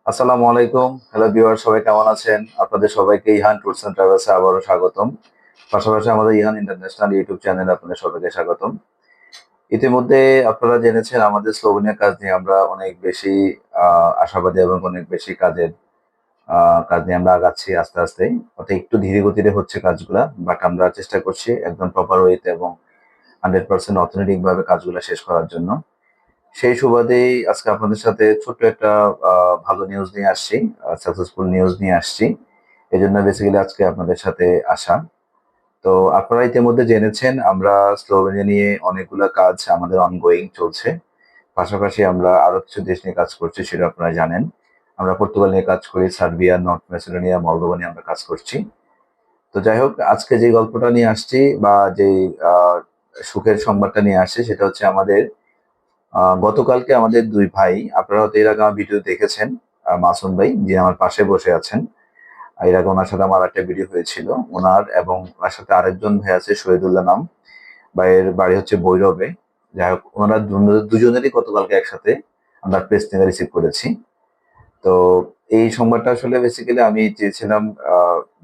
আসসালামু আলাইকুম। Hello viewer, সবাই কেমন আছেন? আপনাদের সবাইকে ইহান ট্যুরস এন্ড ট্রাভেলসে আবারও স্বাগতম। পাশাপাশি আমাদের ইহান ইন্টারন্যাশনাল ইউটিউব চ্যানেলে আপনাদের সবাইকে স্বাগতম। ইতিমধ্যে আপনারা জেনেছেন আমাদের স্লোভেনিয়া কাজ নিয়ে আমরা অনেক বেশি আশাবাদী এবং অনেক বেশি কাজ নিয়ে আমরা আগাচ্ছি আস্তে আস্তে। অর্থাৎ একটু ধীরে গতিতে হচ্ছে কাজগুলা। বাট আমরা চেষ্টা করছি একদম প্রপার ওয়েতে এবং 100% অথেন্টিক ভাবে কাজগুলা শেষ করার জন্য। সেই সুবাদেই আজকে আপনাদের সাথে ছোট্ট একটা ভালো নিউজ নিয়ে আসছি, সাকসেসফুল নিউজ নিয়ে আসছি। এজন্য বেসিক্যালি আজকে আপনাদের সাথে আসা। তো আপনারা ইতিমধ্যে জেনেছেন আমরা স্লোভেনিয়া নিয়ে অনেকগুলা কাজ আমাদের অনগোয়িং চলছে। পাশাপাশি আমরা আরো কিছু দেশ নিয়ে কাজ করছি, সেটা আপনারা জানেন। আমরা পর্তুগাল নিয়ে কাজ করি, সার্বিয়া, নর্থ ম্যাসেডোনিয়া, মলদোভা নিয়ে আমরা কাজ করছি। তো যাই হোক, আজকে যে গল্পটা নিয়ে আসছি বা যেই সুখের সংবাদটা নিয়ে আসছি সেটা হচ্ছে আমাদের গতকালকে আমাদের ২ ভাই, আপনারা হয়তো এর আগে আমার ভিডিও দেখেছেন। মাসুম ভাই যিনি আমার পাশে বসে আছেন। এর আগে উনার সাথে আমার একটা ভিডিও হয়েছিল। উনার এবং তার সাথে আরেকজন ভাই আছে শহীদুল্লাহ নাম। ভাইয়ের বাড়ি হচ্ছে ভৈরবে। যাই হোক, উনারা দুজনেরই গতকালকে একসাথে আমরা প্রেস থেকে রিসিভ করেছি। তো এই সংবাদটা আসলে বেসিক্যালি আমি চেয়েছিলাম আ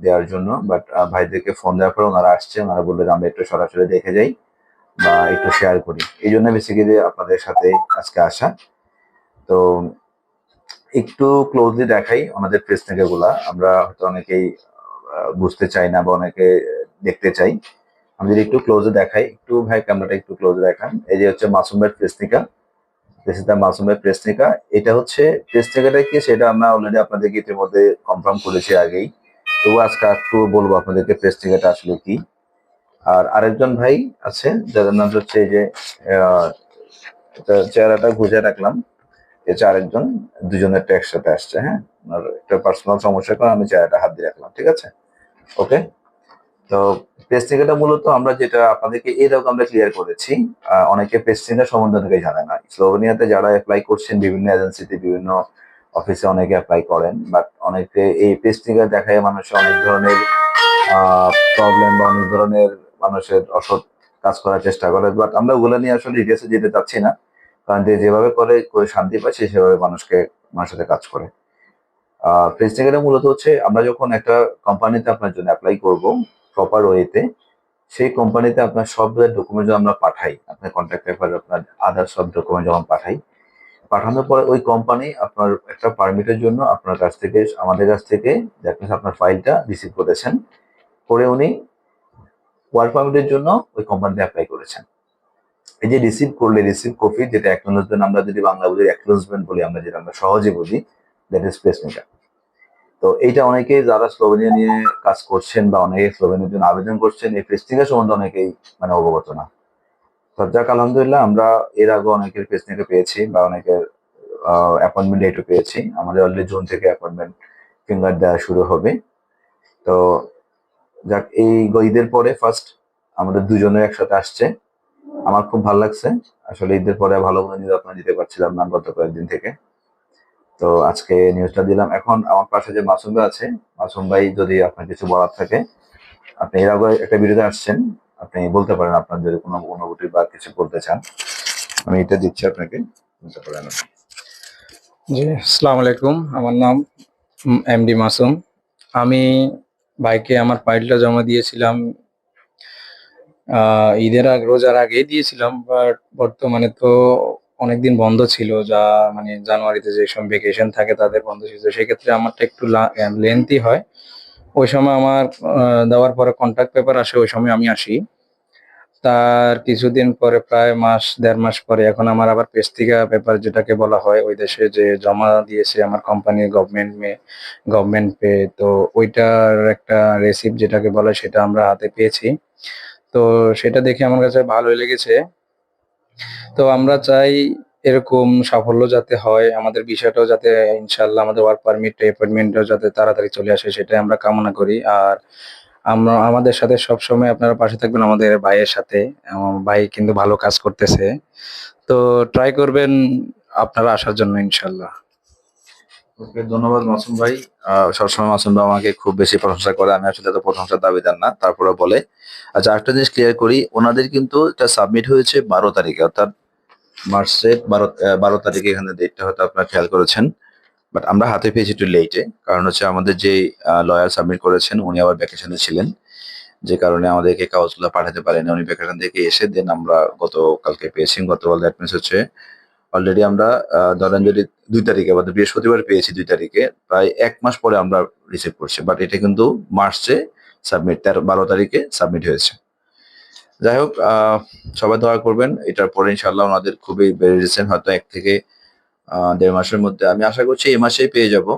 দেওয়ার জন্য। বাট ভাইদেরকে ফোন দেওয়ার পরে উনারা আসছে। উনারা বললেন আমরা একটু সরাসরি দেখে যাই বা একটু শেয়ার করি। এইজন্য বেসিক্যালি আপনাদের সাথে আজকে আসা। তো একটু ক্লোজলি দেখাই ওনাদের প্রেস গুলা। আমরা হয়তো অনেকেই বুঝতে চাই না বা অনেকে দেখতে চাই। আমি যদি একটু ক্লোজে দেখাই, একটু ভাই ক্যামেরাটা একটু ক্লোজে দেখান। এই যে হচ্ছে মাসুম ভাইয়ের প্রেসনিকা। দিস ইজ দ্য মাসুম ভাইয়ের প্রেসনিকা। এটা হচ্ছে প্রেসনিকাটা কি সেটা আমরা অলরেডি আপনাদেরকে ইতিমধ্যে কনফার্ম করেছি আগেই। তবুও আজকে একটু বলবো আপনাদেরকে প্রেসনিকাটা আসলে কি। আর আরেকজন ভাই আছে যাদের নাম হচ্ছে এই যে আহ, চেহারাটা গুজে রাখলাম। এছে আরেকজন, দুজনেরটা একসাথে আসছে, হ্যাঁ? আর একটা পার্সোনাল সমস্যার কারণে আমি চেহারাটা হাত দিয়ে রাখলাম, ঠিক আছে? ওকে। তো পেস্টিংটা মূলত আমরা যেটা আপনাদেরকে এর আগে আমরা ক্লিয়ার করেছি। অনেকে পেস্টিংটা সম্বন্ধে অনেকেই জানে না। স্লোভেনিয়াতে যারা অ্যাপ্লাই করছেন বিভিন্ন এজেন্সিতে, বিভিন্ন অফিসে অনেকে অ্যাপ্লাই করেন, বাট অনেকে এই পেস্টিংটা দেখায় মানুষের অনেক ধরনের প্রবলেম বা অনেক ধরনের মানুষের অসৎ কাজ করার চেষ্টা করে। বাট আমরা ওগুলো নিয়ে আসলে ডিটেলসে যেতে চাচ্ছি না। কারণ যে যেভাবে করে শান্তি পায় সে সেভাবে মানুষের সাথে কাজ করে। প্রেসিডেন্ট মূলত হচ্ছে আমরা যখন একটা কোম্পানিতে আপনার জন্য অ্যাপ্লাই করব প্রপার ওয়েতে, সেই কোম্পানিতে আপনার সব ডকুমেন্ট আমরা পাঠাই, আপনার কন্ট্যাক্ট পেপার, আপনার আদার সব ডকুমেন্ট যখন পাঠাই, পাঠানোর পরে ওই কোম্পানি আপনার একটা পারমিটের জন্য আপনার কাছ থেকে, আমাদের কাছ থেকে, দ্যাট মিনস আপনার ফাইলটা রিসিভ করেছেন, করে উনি ওয়ার্ক পারমিটের জন্য ওই কোম্পানিতে অ্যাপ্লাই করেছেন। এই যে রিসিভ করলে রিসিভ কপি, যেটা অ্যাকনোলেজমেন্ট আমরা যদি বাংলা বুঝি অ্যাকনোলেজমেন্ট বলি, আমরা যেটা আমরা সহজে বুঝি, দ্যাট ইজ প্লেসমেন্ট। তো এইটা অনেকেই যারা স্লোভেনিয়া নিয়ে কাজ করছেন বা অনেকে স্লোভেনিয়ার জন্য আবেদন করছেন, এই প্রেস্টিজের সম্বন্ধে অনেকেই মানে অবগত না। তো যাক আলহামদুলিল্লাহ, আমরা এর আগে অনেকের প্রেস্টিজকে পেয়েছি বা অনেকের অ্যাপয়েন্টমেন্ট ডেটও পেয়েছি। আমাদের অলরেডি জুন থেকে অ্যাপয়েন্টমেন্ট ফিঙ্গার দেওয়া শুরু হবে। তো যাক, এই ঈদের পরে ফার্স্ট আমাদের দুজনের একসাথে আসছে। আমার খুব ভালো লাগছে। আসলে ঈদের পরে ভালো কোনো নিউজ আপনারা দিতে পারছিলাম না গত কয়েকদিন থেকে। তো আজকে নিউজটা দিলাম। এখন আমার পাশে যে মাসুম ভাই আছে, মাসুম ভাই যদি আপনার কিছু বলার থাকে, আপনি এর আগে একটা ভিডিওতে আসছেন, আপনি বলতে পারেন আপনার যদি কোনো অনুভূতি বা কিছু বলতে চান। আমি এটা দিচ্ছি আপনাকে, বলতে পারেন আপনি। জি, আসসালামু আলাইকুম। আমার নাম এমডি মাসুম। আমি ভাইকে আমার ফাইলটা জমা দিয়েছিলাম রোজার আগেই দিয়েছিলাম। বাট বর্তমানে তো অনেকদিন বন্ধ ছিল, যা মানে জানুয়ারিতে যেসব ভেকেশন থাকে তাদের বন্ধ ছিল। সেক্ষেত্রে আমারটা একটু লেন্থি হয়। ওই সময় আমার দেওয়ার পরে কন্ট্রাক্ট পেপার আসে, ওই সময় আমি আসি। তার কিছুদিন পরে প্রায় মাস ১.৫ মাস পরে এখন আমার আবার পেস্টিগা পেপার যেটাকে বলা হয়, ওই দেশে যে জমা দিয়েছে আমার কোম্পানির গভর্নমেন্ট পে, তো ওইটার একটা রিসিপ্ট যেটাকে বলে সেটা আমরা হাতে পেয়েছি। তো সেটা দেখে আমার কাছে ভালোই লেগেছে। তো আমরা চাই এরকম সাফল্য যাতে হয়, আমাদের বিষয়টাও যাতে ইনশাআল্লাহ আমাদের ওয়ার্ক পারমিট অ্যাপয়েন্টমেন্টও যাতে তাড়াতাড়ি চলে আসে সেটাই আমরা কামনা করি। আর আমাদের সাথে সবসময় আপনারা পাশে থাকবেন আমাদের ভাইয়ের সাথে। ভাই কিন্তু ভালো কাজ করতেছে। তো ট্রাই করবেন আপনারা আসার জন্য ইনশাআল্লাহ। ওকে, ধন্যবাদ মাসুম ভাই। সবসময় মাসুম ভাই আমাকে খুব বেশি প্রশংসা করে, আমি আসলে এত প্রশংসার দাবিদার না, তারপরে বলে। আচ্ছা, একটা জিনিস ক্লিয়ার করি, ওনাদের কিন্তু এটা সাবমিট হয়েছে 12 তারিখে, অর্থাৎ মার্চের 12 তারিখে, এখানে ডেটটা হয়তো আপনারা খেয়াল করেছেন। বাট আমরা হাতে পেয়েছি একটু লেটে, কারণ হচ্ছে আমাদের যে লয়ার সাবমিট করেছেন উনি আবার ভ্যাকেশনে ছিলেন, যে কারণে আমাদেরকে কাগজগুলো পাঠাতে পারেনি। উনি ভ্যাকেশন থেকে এসে দেন আমরা গতকালকে পেয়েছি। গতকাল দ্যাট মিনস হচ্ছে অলরেডি আমরা ধরেন যদি ২ তারিখে বা বৃহস্পতিবার পেয়েছি ২ তারিখে, প্রায় ১ মাস পরে আমরা রিসিভ করছি। বাট এটা কিন্তু মার্চে সাবমিট ১৩-১২ তারিখে সাবমিট হয়েছে। যাই হোক, সবাই দোয়া করবেন। এটার পরে ইনশাআল্লাহ ওনাদের খুবই বেড়ে গেছেন, হয়তো ১ থেকে ১.৫ মাসের মধ্যে। আমি আশা করছি এই মাসেই পেয়ে যাবো।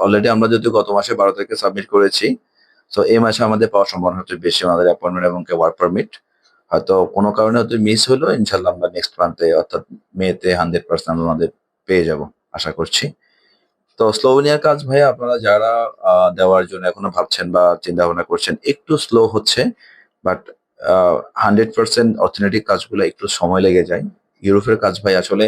অলরেডি আমরা যেহেতু গত মাসে ১২ তারিখে সাবমিট করেছি, সো এই মাসে আমাদের পাওয়ার সম্ভাবনা হচ্ছে বেশি, ওনাদের অ্যাপয়েন্টমেন্ট এবং ওয়ার্ক পারমিট। হয়তো কোনো কারণে হয়তো মিস হলো, ইনশাআল্লাহ আমরা নেক্সট মান্থে অর্থাৎ মেতে 100% আমরা ওনাদের পেয়ে যাবো আশা করছি। তো স্লোভেনিয়ার কাজ ভাইয়া আপনারা যারা দেওয়ার জন্য এখনো ভাবছেন বা চিন্তা ভাবনা করছেন, একটু স্লো হচ্ছে, বাট 100% অর্থনৈতিক কাজগুলো একটু সময় লেগে যায়। ইউরোপের কাজ ভাই আসলে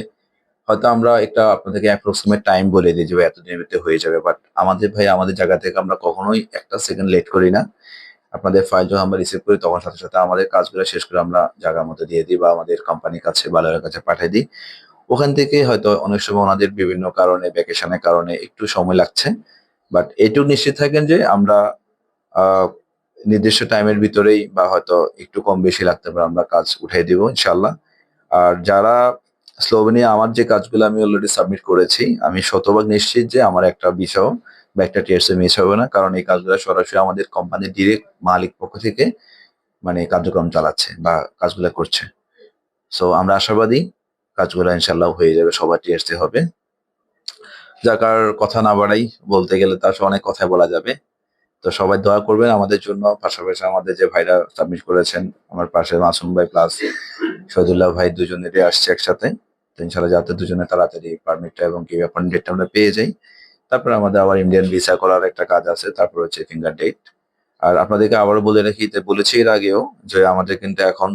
হয়তো আমরা একটা আপনাদেরকে অ্যাপ্রক্সিমেট টাইম বলে দিই যে ভাই এতদিনের ভিতরে হয়ে যাবে। বাট আমাদের ভাই আমাদের জায়গা থেকে আমরা কখনোই ১ টা সেকেন্ড লেট করি না। আপনাদের ফাইল যখন আমরা রিসিভ করি তখন সাথে, সাথে আমাদের কাজগুলো শেষ করে আমরা জায়গার মধ্যে দিয়ে দিই বা আমাদের কোম্পানির কাছে বা লয়ারের কাছে পাঠায় দিই। ওখান থেকে হয়তো অনেক সময় ওনাদের বিভিন্ন কারণে, ভ্যাকেশনের কারণে একটু সময় লাগছে। বাট এটুকু নিশ্চিত থাকেন যে আমরা আ নির্দিষ্ট টাইমের ভিতরেই বা হয়তো একটু কম বেশি লাগতে পারে, আমরা কাজ উঠাই দিব ইনশাআল্লাহ। আর যারা স্লোভেনিয়া আমার যে কাজগুলো আমি অলরেডি সাবমিট করেছি, আমি শতভাগ নিশ্চিত যে আমার একটা ভিসাও বা একটা টিএসও মিস হবে না। কারণ এই কাজগুলো সরাসরি আমাদের কোম্পানির ডিরেক্ট মালিক পক্ষ থেকে মানে কার্যক্রম চালাচ্ছে বা কাজগুলা করছে। সো আমরা আশাবাদী কাজগুলা ইনশাআল্লাহ হয়ে যাবে, সবার টিএসসি হবে। যাক আর কথা না বাড়াই, বলতে গেলে তো আসলে অনেক কথাই বলা যাবে। তো সবাই দোয়া করবেন আমাদের জন্য। পাশাপাশি আমাদের যে ভাইরা সাবমিট করেছেন, আমার পাশে মাসুম ভাই প্লাস শহীদুল্লাহ ভাই, দুজনেরই আসছে একসাথে। তো ইনশাআল্লাহ যাতে দুজনে তাড়াতাড়ি পারমিটটা এবং কি অ্যাপয়েন্টমেন্ট ডেটটা আমরা পেয়ে যাই। তারপরে আমাদের আবার ইন্ডিয়ান ভিসা করার একটা কাজ আছে। তারপর হচ্ছে ফিঙ্গার ডেট। আর আপনাদেরকে আবারও বলে রাখি, বলেছি এর আগেও যে আমাদের কিন্তু এখন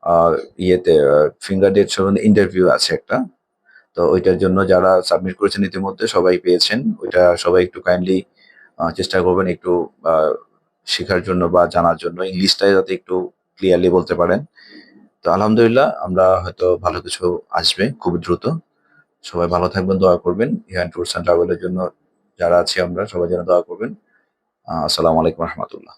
আ ইয়েতে ফিঙ্গার ডেট সহ ইন্টারভিউ আছে একটা। তো ওইটার জন্য যারা সাবমিট করেছেন ইতিমধ্যে সবাই পেয়েছেন। ওইটা সবাই একটু কাইন্ডলি চেষ্টা করবেন একটু আ শিখার জন্য বা জানার জন্য। ইংলিশটা যাতে একটু ক্লিয়ারলি বলতে পারেন। তো আলহামদুলিল্লাহ আমরা হয়তো ভালো কিছু আসবে খুব দ্রুত। সবাই ভালো থাকবেন, দোয়া করবেন। ইহান ট্যুরস অ্যান্ড ট্রাভেল এর জন্য যারা আছি আমরা সবাই যেন দোয়া করবেন। আসসালামু আলাইকুম ওয়া রাহমাতুল্লাহ।